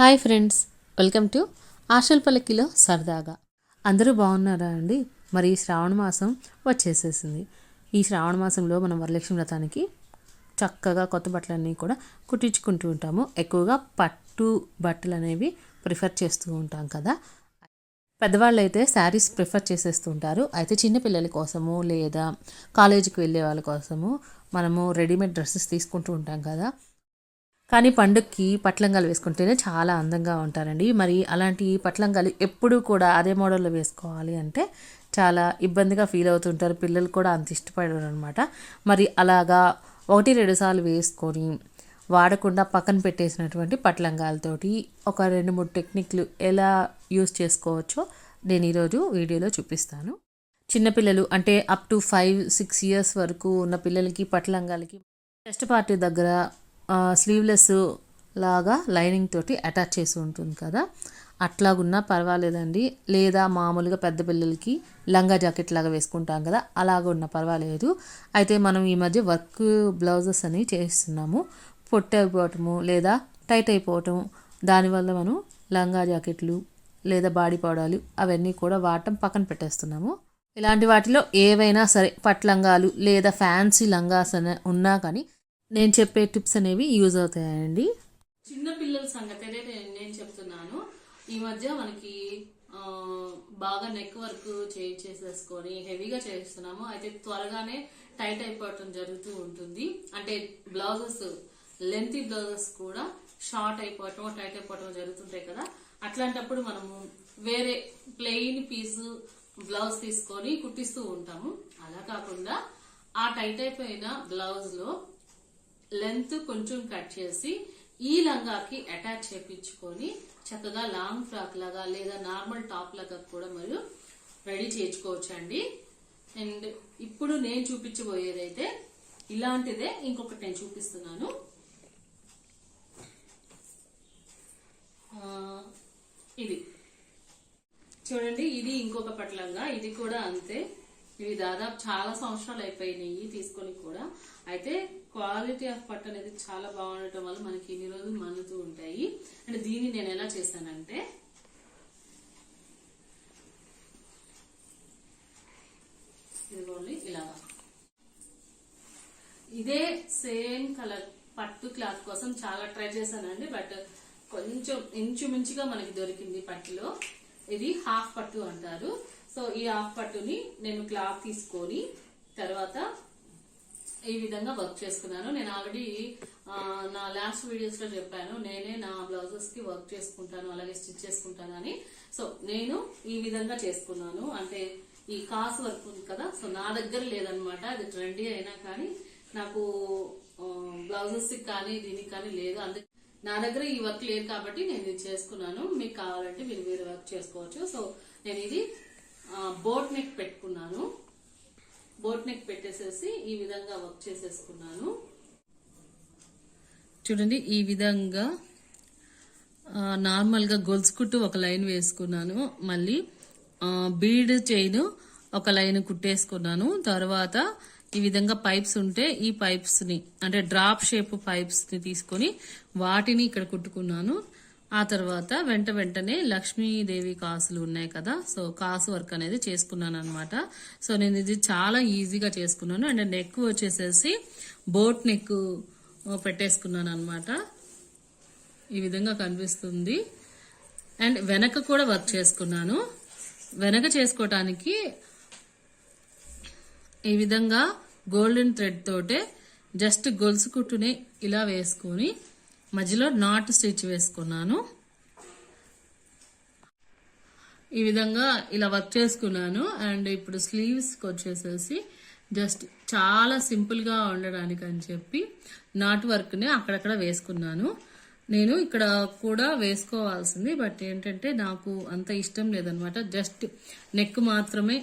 Hi friends, welcome to ఆశల్ పల్లకిలో సరదాగా. అందరూ బాగున్నారా అండి? మరి శ్రావణ మాసం వచ్చేసేసింది. ఈ శ్రావణ మాసంలో మనం వరలక్ష్మి వ్రతానికి చక్కగా కొత్త బట్టలన్నీ కూడా కుట్టించుకుంటూ ఉంటాము. ఎక్కువగా పట్టు బట్టలు అనేవి ప్రిఫర్ చేస్తూ ఉంటాం కదా. పెద్దవాళ్ళు అయితే శారీస్ ప్రిఫర్ చేసేస్తూ ఉంటారు. అయితే చిన్నపిల్లల కోసము లేదా కాలేజీకి వెళ్ళే వాళ్ళ కోసము మనము రెడీమేడ్ డ్రెస్సెస్ తీసుకుంటూ ఉంటాం కదా. కానీ పండుగకి పట్లంగాలు వేసుకుంటేనే చాలా అందంగా ఉంటారండి. మరి అలాంటి పట్లంగాలు ఎప్పుడూ కూడా అదే మోడల్లో వేసుకోవాలి అంటే చాలా ఇబ్బందిగా ఫీల్ అవుతుంటారు. పిల్లలు కూడా అంత ఇష్టపడరు అనమాట. మరి అలాగా 1-2 సార్లు వేసుకొని వాడకుండా పక్కన పెట్టేసినటువంటి పట్లంగాలతోటి ఒక 2-3 టెక్నిక్లు ఎలా యూస్ చేసుకోవచ్చో నేను ఈరోజు వీడియోలో చూపిస్తాను. చిన్నపిల్లలు అంటే అప్ టు 5-6 ఇయర్స్ వరకు ఉన్న పిల్లలకి పట్లంగాలకి చెస్ట్ పార్టీ దగ్గర స్లీవ్లెస్ లాగా లైనింగ్ తోటి అటాచ్ చేసి ఉంటుంది కదా, అట్లాగున్నా పర్వాలేదండి. లేదా మామూలుగా పెద్ద పిల్లలకి లంగా జాకెట్ లాగా వేసుకుంటాం కదా, అలాగ ఉన్న పర్వాలేదు. అయితే మనం ఈ మధ్య వర్క్ బ్లౌజెస్ అని చేస్తున్నాము. పొట్టి అయిపోవటము లేదా టైట్ అయిపోవటము, దానివల్ల మనం లంగా జాకెట్లు లేదా బాడీ పౌడాలు అవన్నీ కూడా వాడటం పక్కన పెట్టేస్తున్నాము. ఇలాంటి వాటిలో ఏవైనా సరే పట్లంగాలు లేదా ఫ్యాన్సీ లంగాస్ ఉన్నా కానీ నేను చెప్పే టిప్స్ అనేవి యూజ్ అవుతాయండి. చిన్న పిల్లల సంగతి అయితే నేను చెప్తున్నాను. ఈ మధ్య మనకి బాగా నెక్ వర్క్ చేసేసుకొని హెవీగా చేస్తున్నాము. అయితే త్వరగానే టైట్ అయిపోవటం జరుగుతూ ఉంటుంది. అంటే బ్లౌజెస్ లెంతీ బ్లౌజెస్ కూడా షార్ట్ అయిపోవటం టైట్ అయిపోవటం జరుగుతుంటాయి కదా. అట్లాంటప్పుడు మనము వేరే ప్లెయిన్ పీస్ బ్లౌజ్ తీసుకొని కుట్టిస్తూ ఉంటాము. అలా కాకుండా ఆ టైట్ అయిపోయిన బ్లౌజ్ లో లెంత్ కొంచెం కట్ చేసి ఈ లంగాకి అటాచ్ చేయించుకొని చక్కగా లాంగ్ ఫ్రాక్ లాగా లేదా నార్మల్ టాప్ లాగా కూడా మరియు రెడీ చేయించుకోవచ్చండి. అండ్ ఇప్పుడు నేను చూపించబోయేదైతే ఇలాంటిదే ఇంకొకటి నేను చూపిస్తున్నాను. ఇది చూడండి, ఇది ఇంకొక పట్లంగా, ఇది కూడా అంతే. ఇవి దాదాపు చాలా సంవత్సరాలు అయిపోయినాయి తీసుకొని కూడా. అయితే క్వాలిటీ ఆఫ్ పట్టు అనేది చాలా బాగుండటం వల్ల మనకి ఇన్ని రోజులు మన్నుతూ ఉంటాయి. అండ్ దీన్ని నేను ఎలా చేశానంటే, ఇదిగోండి ఇలాగా ఇదే సేమ్ కలర్ పట్టు క్లాత్ కోసం చాలా ట్రై చేశానండి. బట్ కొంచెం ఇంచుమించుగా మనకి దొరికింది పట్టులో. ఇది హాఫ్ పట్టు అంటారు. సో ఈ హాఫ్ పట్టుని నేను క్లాత్ తీసుకొని తర్వాత ఈ విధంగా వర్క్ చేసుకున్నాను. నేను ఆల్రెడీ నా లాస్ట్ వీడియోస్ లో చెప్పాను, నేనే నా బ్లౌజెస్ కి వర్క్ చేసుకుంటాను, అలాగే స్టిచ్ చేసుకుంటాను అని. సో నేను ఈ విధంగా చేసుకున్నాను. అంటే ఈ కాస్ వర్క్ ఉంది కదా, సో నా దగ్గర లేదనమాట. అది ట్రెండీ అయినా కానీ నాకు బ్లౌజెస్ కానీ దీనికి కానీ లేదు. అందుకే నా దగ్గర ఈ వర్క్ లేదు కాబట్టి నేను ఇది చేసుకున్నాను. మీకు కావాలంటే మీరు వేరే వర్క్ చేసుకోవచ్చు. సో నేను ఇది బోట్ నెక్ పెట్టుకున్నాను. బోట్ నెక్ పెట్టేసేసి ఈ విధంగా వర్క్ చేసేసుకున్నాను. చూడండి, ఈ విధంగా నార్మల్ గా గొలుసు కుట్టు ఒక లైన్ వేసుకున్నాను. మళ్ళీ బీడ్ చైన్ ఒక లైన్ కుట్టేసుకున్నాను. తర్వాత ఈ విధంగా పైప్స్ ఉంటే ఈ పైప్స్ ని అంటే డ్రాప్ షేప్ పైప్స్ ని తీసుకొని వాటిని ఇక్కడ కుట్టుకున్నాను. ఆ తర్వాత వెంటనే లక్ష్మీదేవి కాసులు ఉన్నాయి కదా, సో కాసు వర్క్ అనేది చేసుకున్నాను అనమాట. సో నేను ఇది చాలా ఈజీగా చేసుకున్నాను. అండ్ నెక్ వచ్చేసేసి బోట్ నెక్ పెట్టేసుకున్నాను అనమాట. ఈ విధంగా కనిపిస్తుంది. అండ్ వెనక కూడా వర్క్ చేసుకున్నాను. వెనక చేసుకోవటానికి ఈ విధంగా గోల్డెన్ థ్రెడ్ తోటే జస్ట్ గొలుసు కుట్టుని ఇలా వేసుకుని మధ్యలో నాట్ స్టిచ్ వేసుకున్నాను. ఈ విధంగా ఇలా వర్క్ చేసుకున్నాను. అండ్ ఇప్పుడు స్లీవ్స్ వచ్చేసేసి జస్ట్ చాలా సింపుల్ గా ఉండడానికి అని చెప్పి నాట్ వర్క్ ని అక్కడక్కడ వేసుకున్నాను. నేను ఇక్కడ కూడా వేసుకోవాల్సింది, బట్ ఏంటంటే నాకు అంత ఇష్టం లేదనమాట. జస్ట్ నెక్ మాత్రమే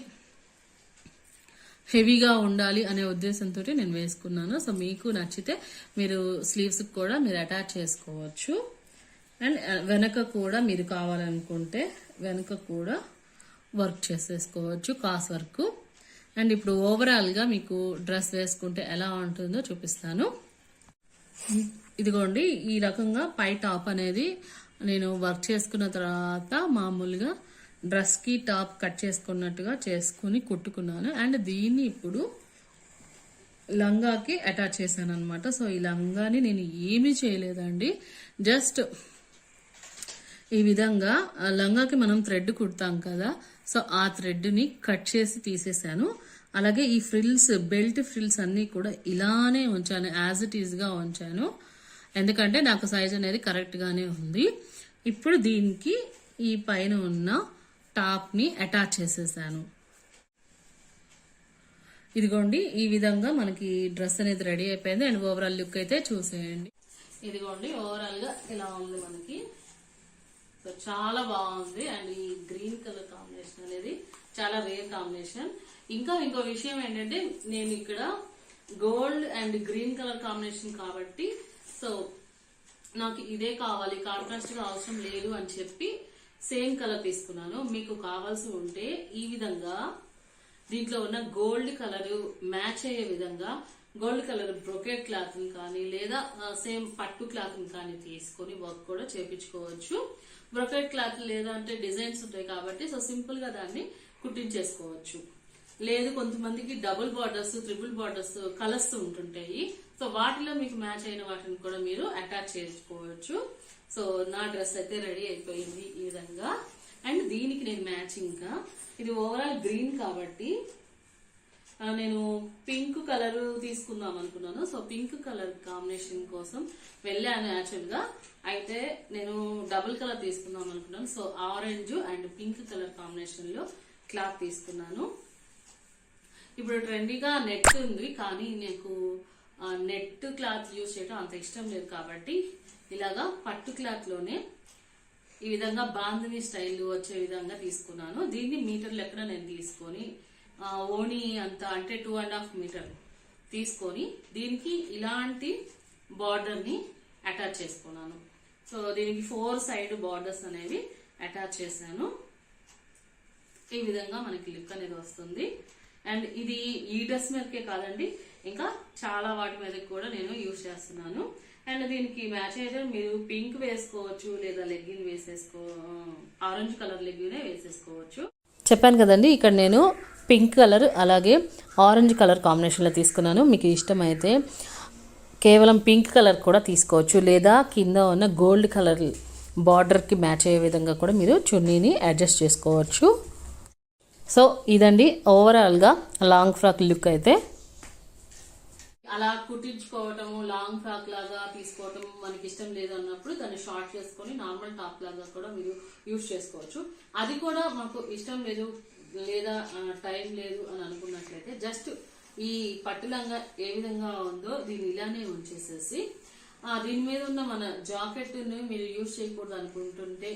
హెవీగా ఉండాలి అనే ఉద్దేశంతో నేను వేసుకున్నాను. సో మీకు నచ్చితే మీరు స్లీవ్స్ కూడా మీరు అటాచ్ చేసుకోవచ్చు. అండ్ వెనక కూడా మీరు కావాలనుకుంటే వెనక కూడా వర్క్ చేసేసుకోవచ్చు, కాస్ వర్క్. అండ్ ఇప్పుడు ఓవరాల్ గా మీకు డ్రెస్ వేసుకుంటే ఎలా ఉంటుందో చూపిస్తాను. ఇదిగోండి, ఈ రకంగా పై టాప్ అనేది నేను వర్క్ చేసుకున్న తర్వాత మామూలుగా డ్రెస్కి టాప్ కట్ చేసుకున్నట్టుగా చేసుకుని కుట్టుకున్నాను. అండ్ దీన్ని ఇప్పుడు లంగాకి అటాచ్ చేశాను అనమాట. సో ఈ లంగాని నేను ఏమీ చేయలేదండి, జస్ట్ ఈ విధంగా లంగాకి మనం థ్రెడ్ కుడతాం కదా, సో ఆ థ్రెడ్ని కట్ చేసి తీసేసాను. అలాగే ఈ ఫ్రిల్స్, బెల్ట్ ఫ్రిల్స్ అన్నీ కూడా ఇలానే ఉంచాను, యాజ్ ఇట్ ఈజ్గా ఉంచాను, ఎందుకంటే నాకు సైజ్ అనేది కరెక్ట్గానే ఉంది. ఇప్పుడు దీనికి ఈ పైన ఉన్న టాప్ని అటాచ్ చేసేసాను. ఇదిగోండి, ఈ విధంగా మనకి డ్రెస్ అనేది రెడీ అయిపోయింది. అండ్ ఓవరాల్ లుక్ అయితే చూసేయండి. ఇదిగోండి, ఓవరాల్ గా ఇలా ఉంది మనకి. సో చాలా బాగుంది. అండ్ ఈ గ్రీన్ కలర్ కాంబినేషన్ అనేది చాలా రేర్ కాంబినేషన్. ఇంకో విషయం ఏంటంటే, నేను ఇక్కడ gold and green colour combination కాబట్టి సో నాకు ఇదే కావాలి, కాంట్రాస్ట్ గా అవసరం లేదు అని చెప్పి సేమ్ కలర్ తీసుకున్నాను. మీకు కావాల్సి ఉంటే ఈ విధంగా దీంట్లో ఉన్న గోల్డ్ కలర్ మ్యాచ్ అయ్యే విధంగా గోల్డ్ కలర్ బ్రొకెట్ క్లాత్ కానీ లేదా సేమ్ పట్టు క్లాత్ కానీ తీసుకొని వర్క్ కూడా చేపించుకోవచ్చు. బ్రొకెట్ క్లాత్ లేదా అంటే డిజైన్స్ ఉంటాయి కాబట్టి సో సింపుల్ గా దాన్ని కుట్టించేసుకోవచ్చు. లేదు కొంతమందికి double borders, triple borders colours ఉంటుంటాయి. సో వాటిలో మీకు మ్యాచ్ అయిన వాటిని కూడా మీరు అటాచ్ చేసుకోవచ్చు. సో నా డ్రెస్ అయితే రెడీ అయిపోయింది ఈ విధంగా. అండ్ దీనికి నేను మ్యాచింగ్ గా, ఇది ఓవరాల్ గ్రీన్ కాబట్టి నేను పింక్ కలర్ తీసుకుందాం అనుకున్నాను. సో పింక్ కలర్ కాంబినేషన్ కోసం వెళ్ళాను యాక్చువల్ గా. అయితే నేను డబుల్ కలర్ తీసుకుందాం అనుకున్నాను. So orange and pink colour combination లో క్లాత్ తీసుకున్నాను. ఇప్పుడు ట్రెండీగా నెట్ ఉంది, కానీ నాకు నెట్ క్లాత్ యూజ్ చేయడం అంత ఇష్టం లేదు కాబట్టి ఇలాగా పట్టు క్లాత్ లోనే ఈ విధంగా బాందిని స్టైల్ వచ్చే విధంగా తీసుకున్నాను. దీన్ని మీటర్ లెక్కన నేను తీసుకొని ఓణి అంత అంటే 2.5 మీటర్ తీసుకొని దీనికి ఇలాంటి బార్డర్ ని అటాచ్ చేసుకున్నాను. సో దీనికి 4 సైడ్ బార్డర్స్ అనేవి అటాచ్ చేశాను. ఈ విధంగా మనకి లుక్ అనేది వస్తుంది. అండ్ ఇది ఈ డ్రెస్ మీదకే కాదండి, ఇంకా చాలా వాటి మీద కూడా నేను యూజ్ చేస్తున్నాను. అండ్ దీనికి మ్యాచ్ అయితే మీరు పింక్ వేసుకోవచ్చు, లేదా లెగ్గిన్ ఆరెంజ్ కలర్ లెగ్గిన్ వేసేసుకోవచ్చు. చెప్పాను కదండి, ఇక్కడ నేను పింక్ కలర్ అలాగే ఆరెంజ్ కలర్ కాంబినేషన్లో తీసుకున్నాను. మీకు ఇష్టమైతే కేవలం పింక్ కలర్ కూడా తీసుకోవచ్చు, లేదా కింద ఉన్న గోల్డ్ కలర్ బార్డర్కి మ్యాచ్ అయ్యే విధంగా కూడా మీరు చున్నీని అడ్జస్ట్ చేసుకోవచ్చు. సో ఇదండి ఓవరాల్గా లాంగ్ ఫ్రాక్ లుక్ అయితే. అలా కుట్టించుకోవటము, లాంగ్ ఫ్రాక్ లాగా తీసుకోవటం మనకి ఇష్టం లేదు అన్నప్పుడు దాన్ని షార్ట్ చేసుకొని నార్మల్ టాప్ లాగా కూడా మీరు యూజ్ చేసుకోవచ్చు. అది కూడా మాకు ఇష్టం లేదు లేదా టైం లేదు అని అనుకున్నట్లయితే జస్ట్ ఈ పట్టులంగా ఏ విధంగా ఉందో దీన్ని ఇలానే ఉంచేసేసి దీని మీద ఉన్న మన జాకెట్ ని మీరు యూజ్ చేయకూడదు అనుకుంటుంటే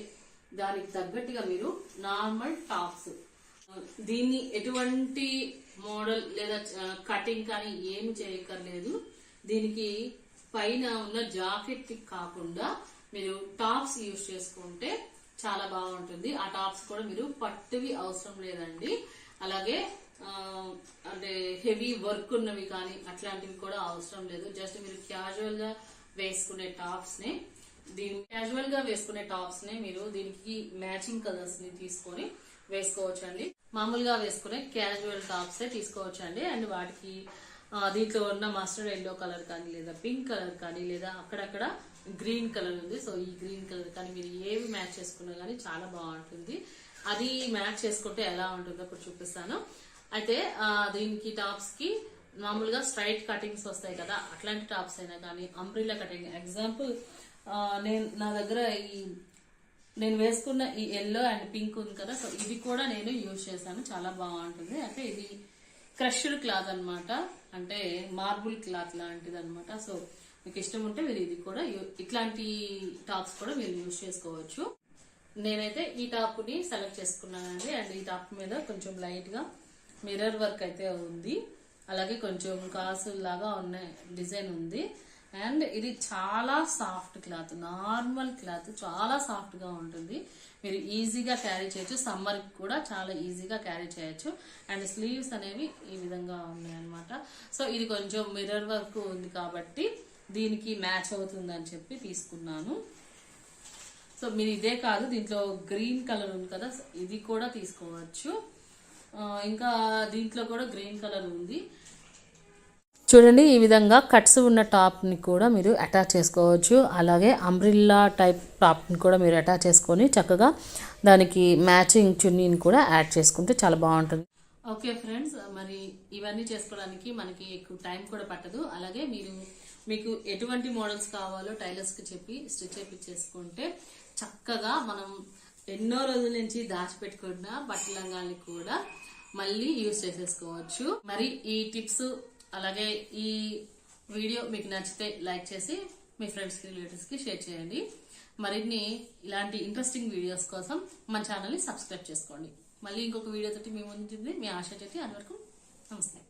దానికి తగ్గట్టుగా మీరు నార్మల్ టాప్స్, దీన్ని ఎటువంటి మోడల్ లేదా కటింగ్ కానీ ఏమి చేయక్కర్లేదు. దీనికి పైన ఉన్న జాకెట్ కి కాకుండా మీరు టాప్స్ యూజ్ చేసుకుంటే చాలా బాగుంటుంది. ఆ టాప్స్ కూడా మీరు పట్టువి అవసరం లేదండి. అలాగే అంటే హెవీ వర్క్ ఉన్నవి కానీ అట్లాంటివి కూడా అవసరం లేదు. జస్ట్ మీరు క్యాజువల్ గా వేసుకునే టాప్స్ నే మీరు దీనికి మ్యాచింగ్ కలర్స్ ని తీసుకొని వేసుకోవచ్చు అండి. మామూలుగా వేసుకునే క్యాజువల్ టాప్స్ తీసుకోవచ్చు అండి. అండ్ వాటికి దీంట్లో ఉన్న మస్టర్డ్ ఎల్లో కలర్ కానీ లేదా పింక్ కలర్ కానీ లేదా అక్కడక్కడ గ్రీన్ కలర్ ఉంది. సో ఈ గ్రీన్ కలర్ కానీ మీరు ఏవి మ్యాచ్ చేసుకున్నా కానీ చాలా బాగుంటుంది. అది మ్యాచ్ చేసుకుంటే ఎలా ఉంటుందో ఇప్పుడు చూపిస్తాను. అయితే దీనికి టాప్స్ కి మామూలుగా స్ట్రైట్ కటింగ్స్ వస్తాయి కదా, అట్లాంటి టాప్స్ అయినా కానీ అంబ్రిల్లా కటింగ్, ఎగ్జాంపుల్ నా దగ్గర నేను వేసుకున్న ఈ ఎల్లో అండ్ పింక్ ఉంది కదా, సో ఇది కూడా నేను యూజ్ చేశాను, చాలా బాగుంటుంది. అంటే ఇది క్రష్డ్ క్లాత్ అన్నమాట, అంటే మార్బుల్ క్లాత్ లాంటిది అనమాట. సో మీకు ఇష్టం ఉంటే మీరు ఇది కూడా ఇట్లాంటి టాప్స్ కూడా మీరు యూజ్ చేసుకోవచ్చు. నేనైతే ఈ టాప్ ని సెలెక్ట్ చేసుకున్నానండి. అండ్ ఈ టాప్ మీద కొంచెం లైట్ గా మిర్రర్ వర్క్ అయితే ఉంది, అలాగే కొంచెం కాసులాగా ఉన్న డిజైన్ ఉంది. అండ్ ఇది చాలా సాఫ్ట్ క్లాత్, నార్మల్ క్లాత్, చాలా సాఫ్ట్ గా ఉంటుంది. మీరు ఈజీగా క్యారీ చేయొచ్చు, సమ్మర్ కూడా చాలా ఈజీగా క్యారీ చేయొచ్చు. అండ్ స్లీవ్స్ అనేవి ఈ విధంగా ఉన్నాయి అనమాట. సో ఇది కొంచెం మిర్రర్ వర్క్ ఉంది కాబట్టి దీనికి మ్యాచ్ అవుతుంది అని చెప్పి తీసుకున్నాను. సో సో మీరు ఇదే కాదు, దీంట్లో గ్రీన్ కలర్ ఉంది కదా, ఇది కూడా తీసుకోవచ్చు. ఇంకా దీంట్లో కూడా గ్రీన్ కలర్ ఉంది. చూడండి, ఈ విధంగా కట్స్ ఉన్న టాప్ని కూడా మీరు అటాచ్ చేసుకోవచ్చు. అలాగే అంబ్రిల్లా టైప్ టాప్ని కూడా మీరు అటాచ్ చేసుకొని చక్కగా దానికి మ్యాచింగ్ చున్నీని కూడా యాడ్ చేసుకుంటే చాలా బాగుంటుంది. ఓకే ఫ్రెండ్స్, మరి ఇవన్నీ చేసుకోవడానికి మనకి ఎక్కువ టైం కూడా పట్టదు. అలాగే మీకు ఎటువంటి మోడల్స్ కావాలో టైలర్స్కి చెప్పి స్టిచ్ చేయించేసుకుంటే చక్కగా మనం ఎన్నో రోజుల నుంచి దాచిపెట్టుకున్న బట్టల లంగాల్ని కూడా మళ్ళీ యూజ్ చేసేసుకోవచ్చు. మరి ఈ టిప్స్ అలాగే ఈ వీడియో మీకు నచ్చితే లైక్ చేసి మీ ఫ్రెండ్స్కి రిలేటివ్స్కి షేర్ చేయండి. మరిన్ని ఇలాంటి ఇంట్రెస్టింగ్ వీడియోస్ కోసం మన ఛానల్ని సబ్స్క్రైబ్ చేసుకోండి. మళ్ళీ ఇంకొక వీడియో తోటి మీ ముందు మీ ఆశ తోటి. అంతవరకు నమస్తే.